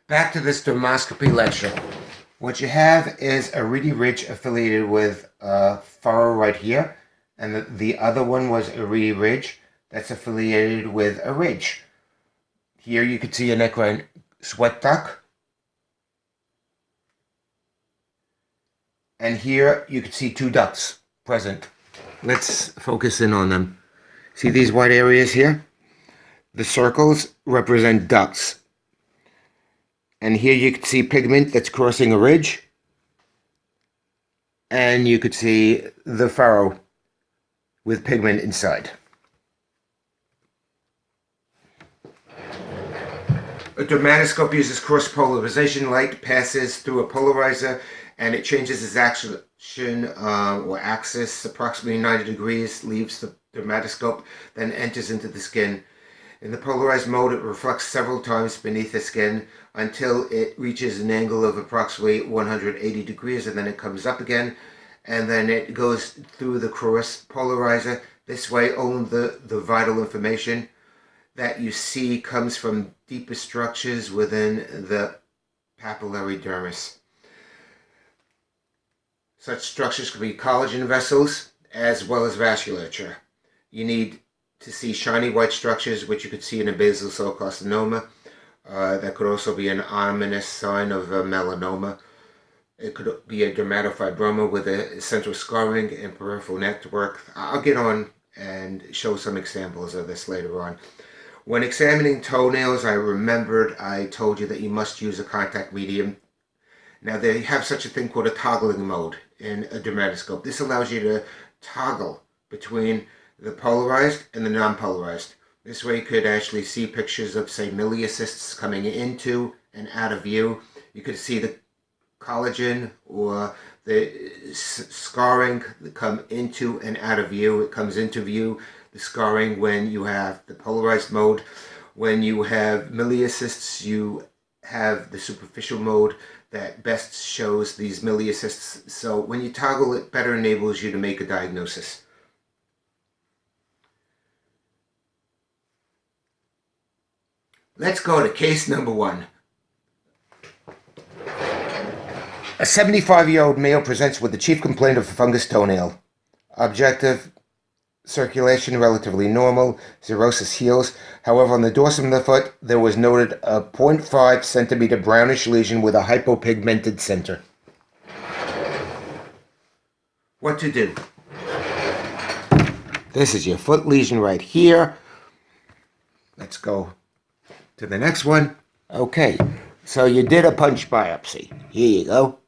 Back to this dermoscopy lecture. What you have is a reedy ridge affiliated with a furrow right here, and the other one was a reedy ridge that's affiliated with a ridge. Here you can see an equine sweat duct, and here you can see two ducts present. Let's focus in on them. See these white areas here? The circles represent ducts. And here you can see pigment that's crossing a ridge. And you could see the furrow with pigment inside. A dermatoscope uses cross-polarization. Light passes through a polarizer and it changes its action or axis approximately 90 degrees, leaves the dermatoscope, then enters into the skin. In the polarized mode, it reflects several times beneath the skin until it reaches an angle of approximately 180 degrees, and then it comes up again, and then it goes through the cross polarizer. This way, only the vital information that you see comes from deeper structures within the papillary dermis. Such structures could be collagen vessels as well as vasculature. You need to see shiny white structures, which you could see in a basal cell carcinoma. That could also be an ominous sign of a melanoma. It could be a dermatofibroma with a central scarring and peripheral network. I'll get on and show some examples of this later on. When examining toenails, I told you that you must use a contact medium. Now they have such a thing called a toggling mode in a dermatoscope. This allows you to toggle between the polarized and the non-polarized. This way you could actually see pictures of, say, miliocysts coming into and out of view. You could see the collagen or the scarring come into and out of view. It comes into view, the scarring, when you have the polarized mode. When you have miliocysts, you have the superficial mode that best shows these miliocysts. So when you toggle, it better enables you to make a diagnosis. Let's go to case number 1. A 75-year-old male presents with the chief complaint of fungus toenail. Objective: circulation relatively normal, xerosis heals. However, on the dorsum of the foot, there was noted a 0.5 centimeter brownish lesion with a hypopigmented center. What to do? This is your foot lesion right here. Let's go to the next one. Okay, so you did a punch biopsy. Here you go.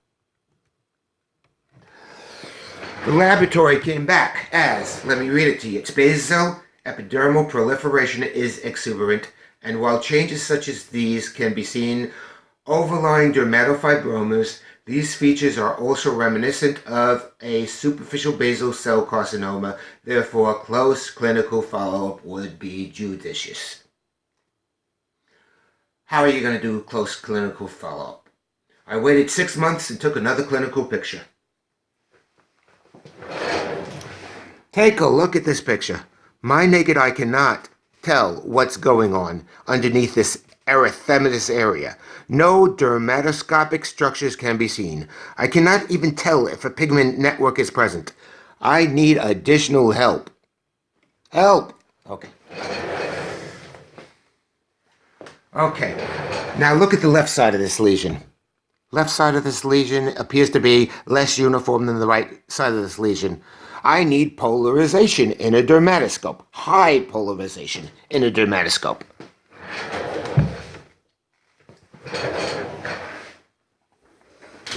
The laboratory came back as, let me read it to you. It's basal epidermal proliferation is exuberant, and while changes such as these can be seen overlying dermatofibromas, these features are also reminiscent of a superficial basal cell carcinoma. Therefore, close clinical follow-up would be judicious. How are you going to do close clinical follow-up? I waited 6 months and took another clinical picture. Take a look at this picture. My naked eye cannot tell what's going on underneath this erythematous area. No dermatoscopic structures can be seen. I cannot even tell if a pigment network is present. I need additional help. Help! Okay. Okay, now look at the left side of this lesion. Left side of this lesion appears to be less uniform than the right side of this lesion. I need polarization in a dermatoscope. High polarization in a dermatoscope.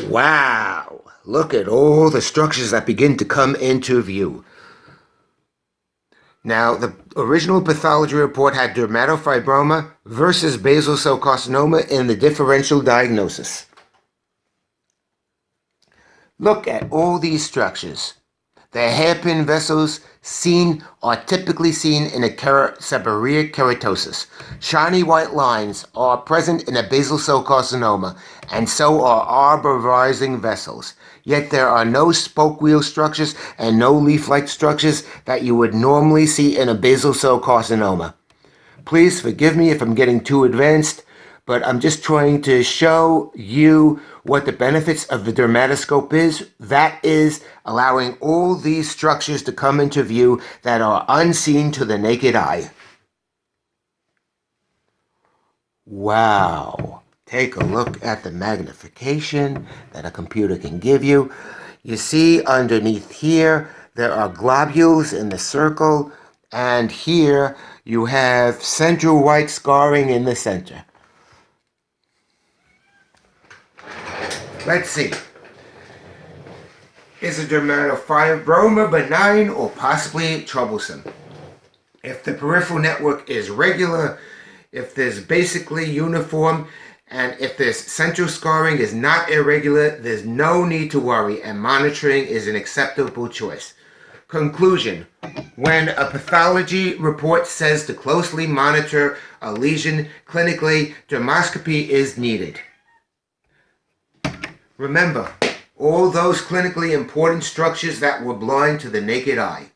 Wow, look at all the structures that begin to come into view. Now, the original pathology report had dermatofibroma versus basal cell carcinoma in the differential diagnosis. Look at all these structures. The hairpin vessels are typically seen in a seborrheic keratosis. Shiny white lines are present in a basal cell carcinoma, and so are arborizing vessels. Yet there are no spoke wheel structures and no leaf-like structures that you would normally see in a basal cell carcinoma. Please forgive me if I'm getting too advanced, but I'm just trying to show you what the benefits of the dermatoscope is. That is allowing all these structures to come into view that are unseen to the naked eye. Wow. Take a look at the magnification that a computer can give you. You see underneath here, there are globules in the circle, and here you have central white scarring in the center. Let's see. Is a dermatofibroma benign or possibly troublesome? If the peripheral network is regular, if there's basically uniform, and if this central scarring is not irregular, there's no need to worry, and monitoring is an acceptable choice. Conclusion: when a pathology report says to closely monitor a lesion clinically, dermoscopy is needed. Remember, all those clinically important structures that were blind to the naked eye.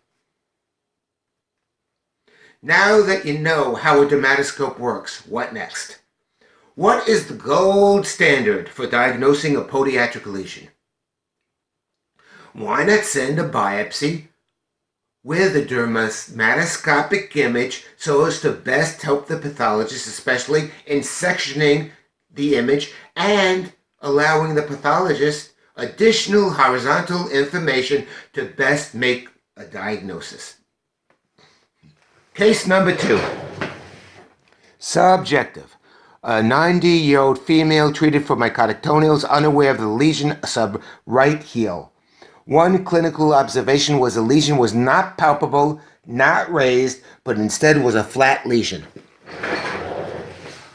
Now that you know how a dermatoscope works, what next? What is the gold standard for diagnosing a podiatric lesion? Why not send a biopsy with a dermoscopy image so as to best help the pathologist, especially in sectioning the image and allowing the pathologist additional horizontal information to best make a diagnosis. Case number 2. Subjective. A 90-year-old female treated for mycotic toenails, unaware of the lesion sub right heel. One clinical observation was the lesion was not palpable, not raised, but instead was a flat lesion.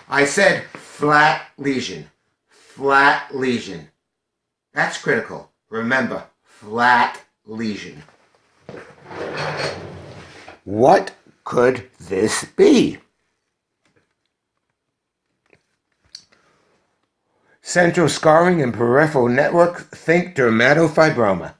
I said flat lesion. Flat lesion. That's critical. Remember, flat lesion. What could this be? Central scarring and peripheral network, think dermatofibroma.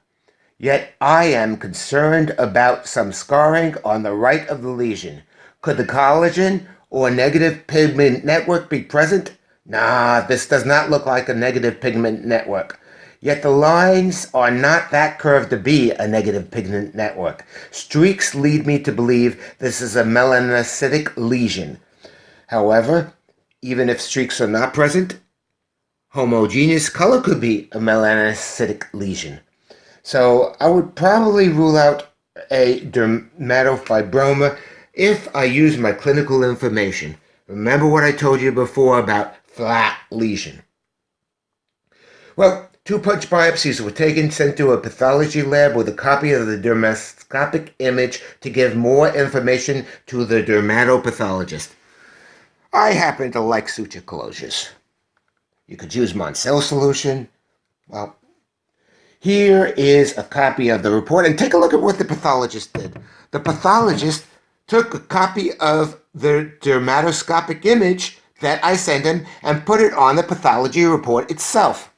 Yet I am concerned about some scarring on the right of the lesion. Could the collagen or negative pigment network be present? Nah, this does not look like a negative pigment network. Yet the lines are not that curved to be a negative pigment network. Streaks lead me to believe this is a melanocytic lesion. However, even if streaks are not present, homogeneous color could be a melanocytic lesion. So I would probably rule out a dermatofibroma if I use my clinical information. Remember what I told you before about flat lesion. Well, 2 punch biopsies were taken, sent to a pathology lab with a copy of the dermoscopic image to give more information to the dermatopathologist. I happen to like suture closures. You could use Moncel solution. Well, here is a copy of the report, and take a look at what the pathologist did. The pathologist took a copy of the dermatoscopic image that I sent him and put it on the pathology report itself.